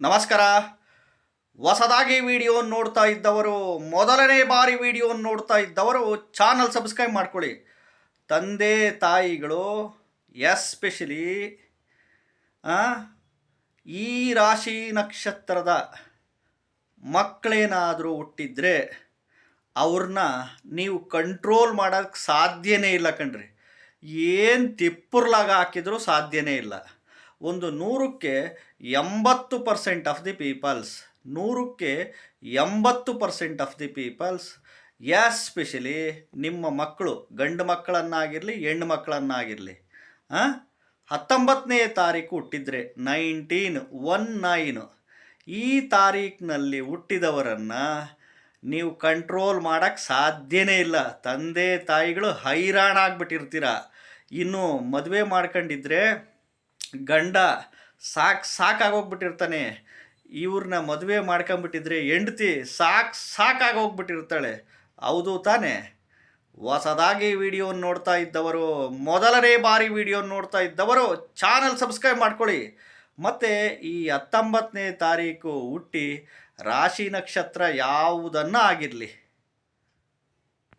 ನಮಸ್ಕಾರ. ಹೊಸದಾಗಿ ವಿಡಿಯೋ ನೋಡ್ತಾ ಇದ್ದವರು, ಮೊದಲನೇ ಬಾರಿ ವಿಡಿಯೋ ನೋಡ್ತಾ ಇದ್ದವರು ಚಾನಲ್ ಸಬ್ಸ್ಕ್ರೈಬ್ ಮಾಡ್ಕೊಳ್ಳಿ. ತಂದೆ ತಾಯಿಗಳು ಎಸ್ಪೆಷಲಿ ಈ ರಾಶಿ ನಕ್ಷತ್ರದ ಮಕ್ಕಳೇನಾದರೂ ಹುಟ್ಟಿದ್ರೆ ಅವ್ರನ್ನ ನೀವು ಕಂಟ್ರೋಲ್ ಮಾಡೋಕ್ಕೆ ಸಾಧ್ಯನೇ ಇಲ್ಲ ಕಣ್ರಿ. ಏನು ತಿಪ್ಪುರ್ಲಾಗ ಹಾಕಿದರೂ ಸಾಧ್ಯನೇ ಇಲ್ಲ. ಒಂದು 100ಕ್ಕೆ 80% ಆಫ್ ದಿ ಪೀಪಲ್ಸ್, 100ಕ್ಕೆ 80% ಆಫ್ ದಿ ಪೀಪಲ್ಸ್ ಎಸ್ಪೆಷಲಿ ನಿಮ್ಮ ಮಕ್ಕಳು, ಗಂಡು ಮಕ್ಕಳನ್ನಾಗಿರಲಿ ಹೆಣ್ಣು ಮಕ್ಕಳನ್ನಾಗಿರಲಿ, 19ನೇ ತಾರೀಕು ಹುಟ್ಟಿದರೆ 19 ಈ ತಾರೀಕಿನಲ್ಲಿ ಹುಟ್ಟಿದವರನ್ನು ನೀವು ಕಂಟ್ರೋಲ್ ಮಾಡೋಕ್ಕೆ ಸಾಧ್ಯನೇ ಇಲ್ಲ. ತಂದೆ ತಾಯಿಗಳು ಹೈರಾಣಾಗ್ಬಿಟ್ಟಿರ್ತೀರ. ಇನ್ನು ಮದುವೆ ಮಾಡ್ಕೊಂಡಿದ್ರೆ ಗಂಡ ಸಾಕಾಗೋಗ್ಬಿಟ್ಟಿರ್ತಾನೆ. ಇವ್ರನ್ನ ಮದುವೆ ಮಾಡ್ಕೊಂಬಿಟ್ಟಿದ್ರೆ ಹೆಂಡ್ತಿ ಸಾಕಾಗೋಗ್ಬಿಟ್ಟಿರ್ತಾಳೆ. ಹೌದು ತಾನೇ? ಹೊಸದಾಗಿ ವಿಡಿಯೋ ನೋಡ್ತಾ ಇದ್ದವರು, ಮೊದಲನೇ ಬಾರಿ ವಿಡಿಯೋ ನೋಡ್ತಾ ಇದ್ದವರು ಚಾನಲ್ ಸಬ್ಸ್ಕ್ರೈಬ್ ಮಾಡ್ಕೊಳ್ಳಿ. ಮತ್ತು ಈ 19ನೇ ತಾರೀಕು ಹುಟ್ಟಿ ರಾಶಿ ನಕ್ಷತ್ರ ಯಾವುದನ್ನು ಆಗಿರಲಿ,